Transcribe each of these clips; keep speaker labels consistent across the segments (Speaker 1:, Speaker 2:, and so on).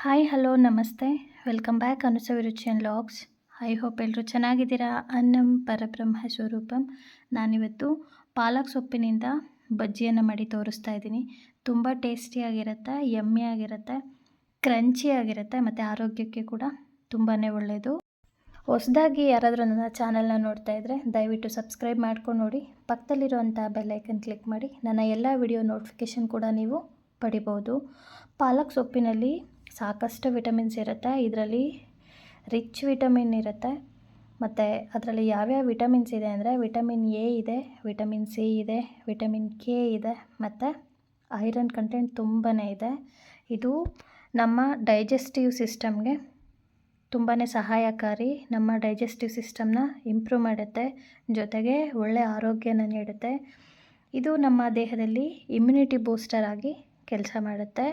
Speaker 1: Hi hello ನಮಸ್ತೆ welcome back ಅನುಸವಿರುಚಿ and logs. I hope ಎಲ್ಲರೂ ಚೆನ್ನಾಗಿದ್ದೀರಾ. ಅನ್ನಂ ಪರಬ್ರಹ್ಮ ಸ್ವರೂಪಂ. ನಾನಿವತ್ತು ಪಾಲಕ್ ಸೊಪ್ಪಿನಿಂದ ಬಜ್ಜಿಯನ್ನು ಮಾಡಿ ತೋರಿಸ್ತಾ ಇದ್ದೀನಿ. ತುಂಬ ಟೇಸ್ಟಿಯಾಗಿರುತ್ತೆ, ಯಮ್ಮಿಯಾಗಿರುತ್ತೆ, ಕ್ರಂಚಿಯಾಗಿರುತ್ತೆ ಮತ್ತು ಆರೋಗ್ಯಕ್ಕೆ ಕೂಡ ತುಂಬಾ ಒಳ್ಳೆಯದು. ಹೊಸದಾಗಿ ಯಾರಾದರೂ ನನ್ನ ಚಾನಲ್ನ ನೋಡ್ತಾ ಇದ್ದರೆ ದಯವಿಟ್ಟು ಸಬ್ಸ್ಕ್ರೈಬ್ ಮಾಡ್ಕೊಂಡು ನೋಡಿ, ಪಕ್ಕದಲ್ಲಿರುವಂಥ ಬೆಲ್ಲೈಕನ್ ಕ್ಲಿಕ್ ಮಾಡಿ ನನ್ನ ಎಲ್ಲ ವಿಡಿಯೋ ನೋಟಿಫಿಕೇಷನ್ ಕೂಡ ನೀವು ಪಡಿಬೋದು. ಪಾಲಕ್ ಸೊಪ್ಪಿನಲ್ಲಿ ಸಾಕಷ್ಟು ವಿಟಮಿನ್ಸ್ ಇರುತ್ತೆ. ಇದರಲ್ಲಿ ರಿಚ್ ವಿಟಮಿನ್ ಇರುತ್ತೆ. ಮತ್ತು ಅದರಲ್ಲಿ ಯಾವ್ಯಾವ ವಿಟಮಿನ್ಸ್ ಇದೆ ಅಂದರೆ ವಿಟಮಿನ್ ಎ ಇದೆ, ವಿಟಮಿನ್ ಸಿ ಇದೆ, ವಿಟಮಿನ್ ಕೆ ಇದೆ ಮತ್ತು ಐರನ್ ಕಂಟೆಂಟ್ ತುಂಬಾ ಇದೆ. ಇದು ನಮ್ಮ ಡೈಜೆಸ್ಟಿವ್ ಸಿಸ್ಟಮ್ಗೆ ತುಂಬಾ ಸಹಾಯಕಾರಿ. ನಮ್ಮ ಡೈಜೆಸ್ಟಿವ್ ಸಿಸ್ಟಮ್ನ ಇಂಪ್ರೂವ್ ಮಾಡುತ್ತೆ, ಜೊತೆಗೆ ಒಳ್ಳೆಯ ಆರೋಗ್ಯನ ನೀಡುತ್ತೆ. ಇದು ನಮ್ಮ ದೇಹದಲ್ಲಿ ಇಮ್ಯುನಿಟಿ ಬೂಸ್ಟರ್ ಆಗಿ ಕೆಲಸ ಮಾಡುತ್ತೆ.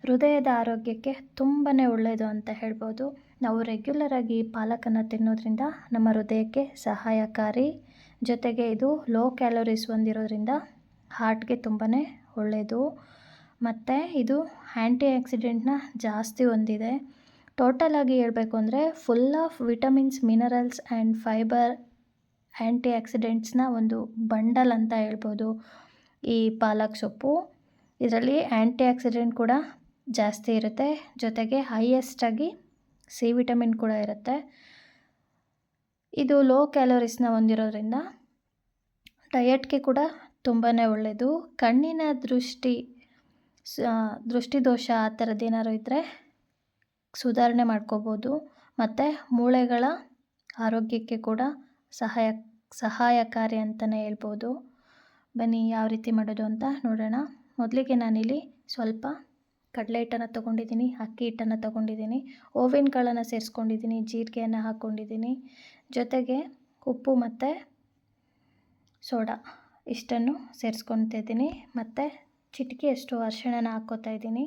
Speaker 1: ಹೃದಯದ ಆರೋಗ್ಯಕ್ಕೆ ತುಂಬಾ ಒಳ್ಳೆಯದು ಅಂತ ಹೇಳ್ಬೋದು. ನಾವು ರೆಗ್ಯುಲರಾಗಿ ಪಾಲಕನ್ನು ತಿನ್ನೋದ್ರಿಂದ ನಮ್ಮ ಹೃದಯಕ್ಕೆ ಸಹಾಯಕಾರಿ. ಜೊತೆಗೆ ಇದು ಲೋ ಕ್ಯಾಲೋರೀಸ್ ಹೊಂದಿರೋದ್ರಿಂದ ಹಾರ್ಟ್ಗೆ ತುಂಬಾ ಒಳ್ಳೆಯದು. ಮತ್ತು ಇದು ಆ್ಯಂಟಿ ಆಕ್ಸಿಡೆಂಟ್ನ ಜಾಸ್ತಿ ಹೊಂದಿದೆ. ಟೋಟಲಾಗಿ ಹೇಳಬೇಕು ಅಂದರೆ full of vitamins, minerals and fibre, ಆ್ಯಂಟಿ ಆಕ್ಸಿಡೆಂಟ್ಸ್ನ ಒಂದು ಬಂಡಲ್ ಅಂತ ಹೇಳ್ಬೋದು ಈ ಪಾಲಕ್ ಸೊಪ್ಪು. ಇದರಲ್ಲಿ ಆ್ಯಂಟಿ ಆಕ್ಸಿಡೆಂಟ್ ಕೂಡ ಜಾಸ್ತಿ ಇರುತ್ತೆ, ಜೊತೆಗೆ ಹೈಯೆಸ್ಟಾಗಿ ಸಿ ವಿಟಮಿನ್ ಕೂಡ ಇರುತ್ತೆ. ಇದು ಲೋ ಕ್ಯಾಲೋರೀಸ್ನ ಹೊಂದಿರೋದ್ರಿಂದ ಡಯಟ್ಗೆ ಕೂಡ ತುಂಬಾ ಒಳ್ಳೆಯದು. ಕಣ್ಣಿನ ದೃಷ್ಟಿದೋಷ ಆ ಥರದ್ದೇನಾದ್ರು ಇದ್ದರೆ ಸುಧಾರಣೆ ಮಾಡ್ಕೋಬೋದು. ಮತ್ತು ಮೂಳೆಗಳ ಆರೋಗ್ಯಕ್ಕೆ ಕೂಡ ಸಹಾಯಕಾರಿ ಅಂತಲೇ ಹೇಳ್ಬೋದು. ಬನ್ನಿ ಯಾವ ರೀತಿ ಮಾಡೋದು ಅಂತ ನೋಡೋಣ. ಮೊದಲಿಗೆ ನಾನಿಲ್ಲಿ ಸ್ವಲ್ಪ ಕಡಲೆ ಹಿಟ್ಟನ್ನು ತೊಗೊಂಡಿದ್ದೀನಿ, ಅಕ್ಕಿ ಹಿಟ್ಟನ್ನು ತೊಗೊಂಡಿದ್ದೀನಿ, ಓವಿನ ಕಾಳನ್ನು ಸೇರಿಸ್ಕೊಂಡಿದ್ದೀನಿ, ಜೀರಿಗೆಯನ್ನು ಹಾಕ್ಕೊಂಡಿದ್ದೀನಿ, ಜೊತೆಗೆ ಉಪ್ಪು ಮತ್ತು ಸೋಡಾ ಇಷ್ಟನ್ನು ಸೇರಿಸ್ಕೊತಿದ್ದೀನಿ ಮತ್ತು ಚಿಟಿಕೆಯಷ್ಟು ಅರಿಶಿಣನ ಹಾಕ್ಕೋತಾ ಇದ್ದೀನಿ.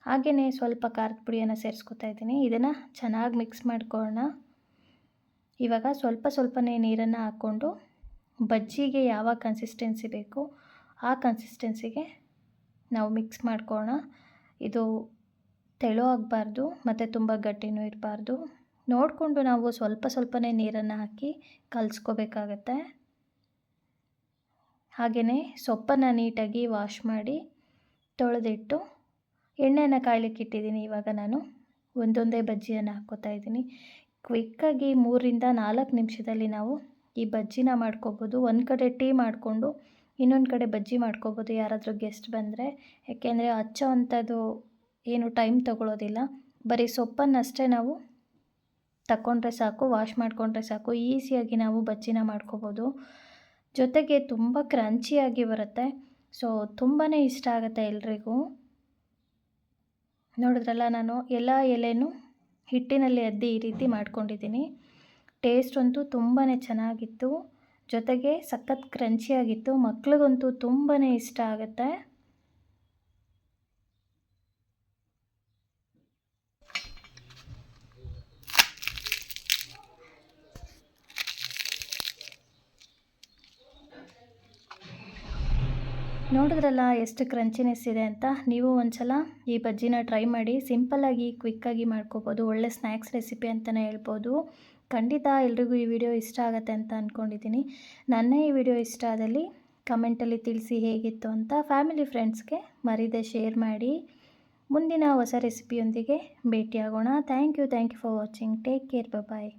Speaker 1: ಹಾಗೆಯೇ ಸ್ವಲ್ಪ ಖಾರದ ಪುಡಿಯನ್ನು ಸೇರಿಸ್ಕೊತಾ ಇದ್ದೀನಿ. ಇದನ್ನು ಚೆನ್ನಾಗಿ ಮಿಕ್ಸ್ ಮಾಡ್ಕೊಳ್ಳೋಣ. ಇವಾಗ ಸ್ವಲ್ಪನೇ ನೀರನ್ನು ಹಾಕ್ಕೊಂಡು ಬಜ್ಜಿಗೆ ಯಾವ ಕನ್ಸಿಸ್ಟೆನ್ಸಿ ಬೇಕು ಆ ಕನ್ಸಿಸ್ಟೆನ್ಸಿಗೆ ನಾವು ಮಿಕ್ಸ್ ಮಾಡ್ಕೊಳ್ಳೋಣ. ಇದು ತೆಳು ಆಗಬಾರ್ದು ಮತ್ತು ತುಂಬ ಗಟ್ಟಿನೂ ಇರಬಾರ್ದು. ನೋಡಿಕೊಂಡು ನಾವು ಸ್ವಲ್ಪನೇ ನೀರನ್ನು ಹಾಕಿ ಕಲಿಸ್ಕೋಬೇಕಾಗತ್ತೆ. ಹಾಗೆಯೇ ಸೊಪ್ಪನ್ನು ನೀಟಾಗಿ ವಾಶ್ ಮಾಡಿ ತೊಳೆದಿಟ್ಟು ಎಣ್ಣೆಯನ್ನು ಕಾಯ್ಲಿಕ್ಕೆ ಇಟ್ಟಿದ್ದೀನಿ. ಇವಾಗ ನಾನು ಒಂದೊಂದೇ ಬಜ್ಜಿಯನ್ನು ಹಾಕ್ಕೋತಾ ಇದ್ದೀನಿ. ಕ್ವಿಕ್ಕಾಗಿ 3ರಿಂದ 4 ನಿಮಿಷದಲ್ಲಿ ನಾವು ಈ ಬಜ್ಜಿನ ಮಾಡ್ಕೋಬೋದು. ಒಂದು ಕಡೆ ಟೀ ಮಾಡಿಕೊಂಡು ಇನ್ನೊಂದು ಕಡೆ ಬಜ್ಜಿ ಮಾಡ್ಕೋಬೋದು ಯಾರಾದರೂ ಗೆಸ್ಟ್ ಬಂದರೆ. ಯಾಕೆಂದರೆ ಹಚ್ಚೋ ಅಂಥದ್ದು ಏನು ಟೈಮ್ ತೊಗೊಳ್ಳೋದಿಲ್ಲ. ಬರೀ ಸೊಪ್ಪನ್ನಷ್ಟೇ ನಾವು ತಗೊಂಡ್ರೆ ಸಾಕು, ವಾಶ್ ಮಾಡಿಕೊಂಡ್ರೆ ಸಾಕು, ಈಸಿಯಾಗಿ ನಾವು ಬಜ್ಜಿನ ಮಾಡ್ಕೋಬೋದು. ಜೊತೆಗೆ ತುಂಬ ಕ್ರಂಚಿಯಾಗಿ ಬರುತ್ತೆ. ಸೊ ತುಂಬಾ ಇಷ್ಟ ಆಗುತ್ತೆ ಎಲ್ರಿಗೂ. ನೋಡಿದ್ರಲ್ಲ, ನಾನು ಎಲ್ಲ ಎಲೆನೂ ಹಿಟ್ಟಿನಲ್ಲಿ ಅದ್ದಿ ಈ ರೀತಿ ಮಾಡ್ಕೊಂಡಿದ್ದೀನಿ. ಟೇಸ್ಟ್ ಅಂತೂ ತುಂಬಾ ಚೆನ್ನಾಗಿತ್ತು, ಜೊತೆಗೆ ಸಖತ್ ಕ್ರಂಚಿಯಾಗಿತ್ತು. ಮಕ್ಳಿಗಂತೂ ತುಂಬಾ ಇಷ್ಟ ಆಗುತ್ತೆ. ನೋಡಿದ್ರಲ್ಲ ಎಷ್ಟು ಕ್ರಂಚಿನೆಸ್ ಇದೆ ಅಂತ. ನೀವು ಒಂದ್ಸಲ ಈ ಬಜ್ಜಿನ ಟ್ರೈ ಮಾಡಿ. ಸಿಂಪಲ್ಲಾಗಿ ಕ್ವಿಕ್ಕಾಗಿ ಮಾಡ್ಕೋಬೋದು. ಒಳ್ಳೆ ಸ್ನ್ಯಾಕ್ಸ್ ರೆಸಿಪಿ ಅಂತಲೇ ಹೇಳ್ಬೋದು. ಖಂಡಿತ ಎಲ್ರಿಗೂ ಈ ವಿಡಿಯೋ ಇಷ್ಟ ಆಗುತ್ತೆ ಅಂತ ಅಂದ್ಕೊಂಡಿದ್ದೀನಿ. ನನ್ನ ಈ ವಿಡಿಯೋ ಇಷ್ಟ ಆದಲ್ಲಿ ಕಮೆಂಟಲ್ಲಿ ತಿಳಿಸಿ ಹೇಗಿತ್ತು ಅಂತ. ಫ್ಯಾಮಿಲಿ ಫ್ರೆಂಡ್ಸ್ಗೆ ಮರೀದೆ ಶೇರ್ ಮಾಡಿ. ಮುಂದಿನ ಹೊಸ ರೆಸಿಪಿಯೊಂದಿಗೆ ಭೇಟಿಯಾಗೋಣ. Thank you for watching. Take care. Bye.